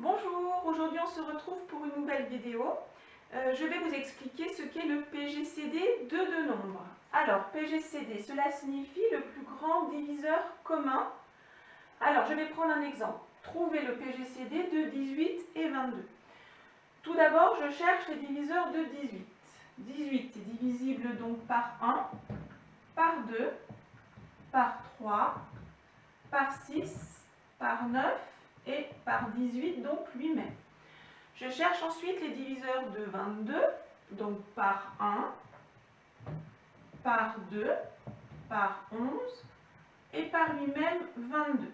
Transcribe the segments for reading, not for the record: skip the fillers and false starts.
Bonjour, aujourd'hui on se retrouve pour une nouvelle vidéo. Je vais vous expliquer ce qu'est le PGCD de deux nombres. Alors, PGCD, cela signifie le plus grand diviseur commun. Alors, je vais prendre un exemple. Trouver le PGCD de 18 et 22. Tout d'abord, je cherche les diviseurs de 18. 18 est divisible donc par 1, par 2, par 3, par 6, par 9 et par 18, donc lui-même. Je cherche ensuite les diviseurs de 22, donc par 1, par 2, par 11 et par lui-même 22.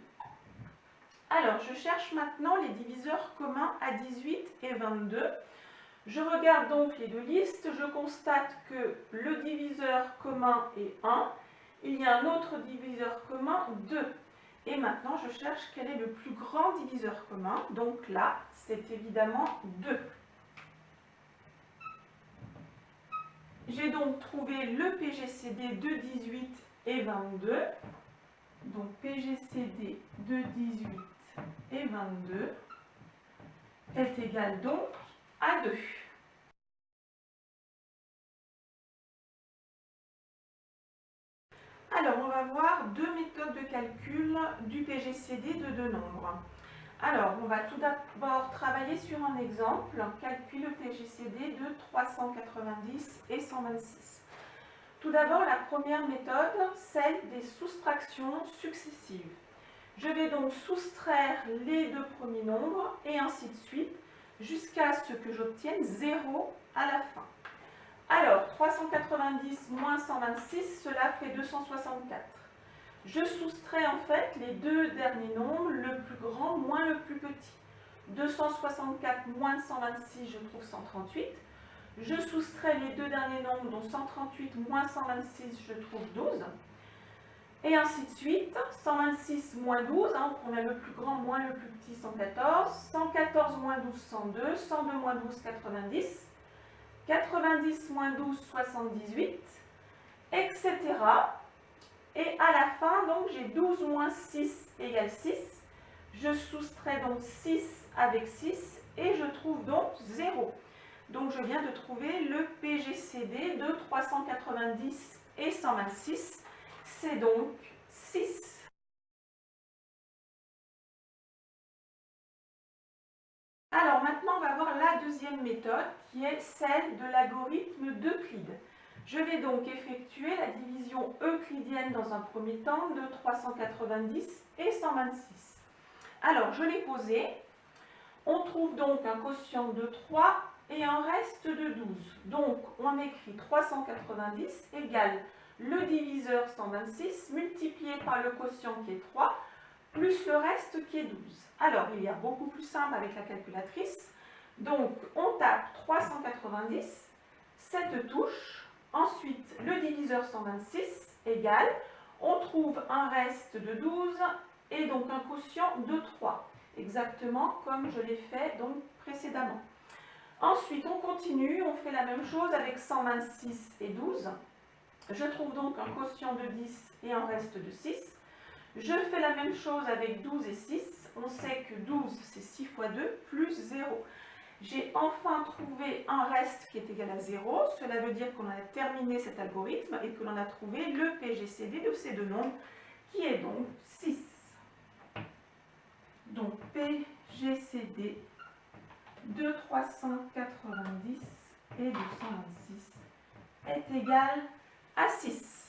Alors, je cherche maintenant les diviseurs communs à 18 et 22. Je regarde donc les deux listes, je constate que le diviseur commun est 1, il y a un autre diviseur commun 2. Et maintenant, je cherche quel est le plus grand diviseur commun. Donc là, c'est évidemment 2. J'ai donc trouvé le PGCD de 18 et 22. Donc PGCD de 18 et 22 est égal donc à 2. Alors, on va voir deux méthodes de calcul du PGCD de deux nombres. Alors, on va tout d'abord travailler sur un exemple, calcul le PGCD de 390 et 126. Tout d'abord, la première méthode, celle des soustractions successives. Je vais donc soustraire les deux premiers nombres et ainsi de suite jusqu'à ce que j'obtienne 0 à la fin. Alors, 390 moins 126, cela fait 264. Je soustrais en fait les deux derniers nombres, le plus grand moins le plus petit. 264 moins 126, je trouve 138. Je soustrais les deux derniers nombres, donc 138 moins 126, je trouve 12. Et ainsi de suite, 126 moins 12, on a le plus grand moins le plus petit, 114. 114 moins 12, 102. 102 moins 12, 90. 90 moins 12, 78, etc. Et à la fin, donc, j'ai 12 moins 6 égale 6. Je soustrais donc 6 avec 6 et je trouve donc 0. Donc, je viens de trouver le PGCD de 390 et 126. C'est donc 6. Alors, maintenant, on va voir la deuxième méthode qui est celle de l'algorithme d'Euclide. Je vais donc effectuer la division euclidienne dans un premier temps de 390 et 126. Alors, je l'ai posé. On trouve donc un quotient de 3 et un reste de 12. Donc, on écrit 390 égale le diviseur 126 multiplié par le quotient qui est 3 plus le reste qui est 12. Alors, il y a beaucoup plus simple avec la calculatrice. Donc, on tape 390, cette touche, ensuite le diviseur 126 égale, on trouve un reste de 12 et donc un quotient de 3, exactement comme je l'ai fait donc précédemment. Ensuite, on continue, on fait la même chose avec 126 et 12. Je trouve donc un quotient de 10 et un reste de 6. Je fais la même chose avec 12 et 6. On sait que 12, c'est 6 fois 2, plus 0. J'ai enfin trouvé un reste qui est égal à 0. Cela veut dire qu'on a terminé cet algorithme et que l'on a trouvé le PGCD de ces deux nombres, qui est donc 6. Donc PGCD de 390 et de 126 est égal à 6.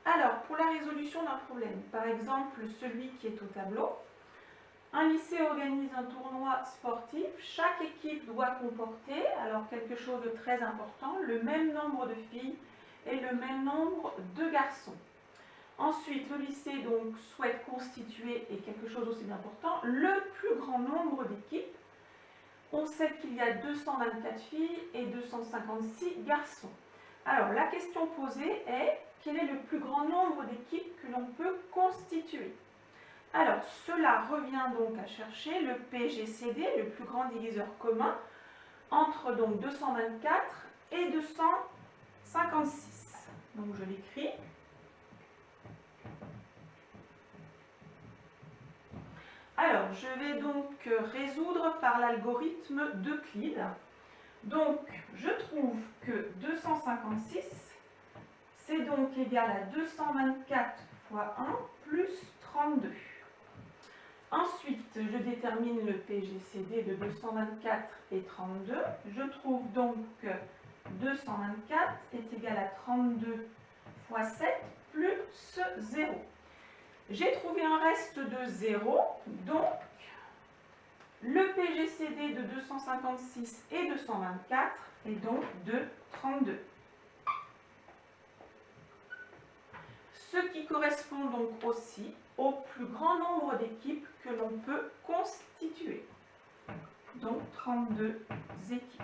Alors, pour la résolution d'un problème, par exemple celui qui est au tableau, un lycée organise un tournoi sportif. Chaque équipe doit comporter, alors quelque chose de très important, le même nombre de filles et le même nombre de garçons. Ensuite, le lycée donc souhaite constituer, et quelque chose aussi d'important, le plus grand nombre d'équipes. On sait qu'il y a 224 filles et 256 garçons. Alors, la question posée est, quel est le plus grand nombre d'équipes que l'on peut constituer? Alors, cela revient donc à chercher le PGCD, le plus grand diviseur commun, entre donc 224 et 256. Donc, je l'écris. Alors, je vais donc résoudre par l'algorithme d'Euclide. Donc, je trouve que 256, c'est donc égal à 224 fois 1 plus 32. Ensuite, je détermine le PGCD de 224 et 32. Je trouve donc que 224 est égal à 32 fois 7 plus 0. J'ai trouvé un reste de 0, donc le PGCD de 256 et 224 est donc de 32. Ce qui correspond donc aussi au plus grand nombre d'équipes que l'on peut constituer. Donc 32 équipes.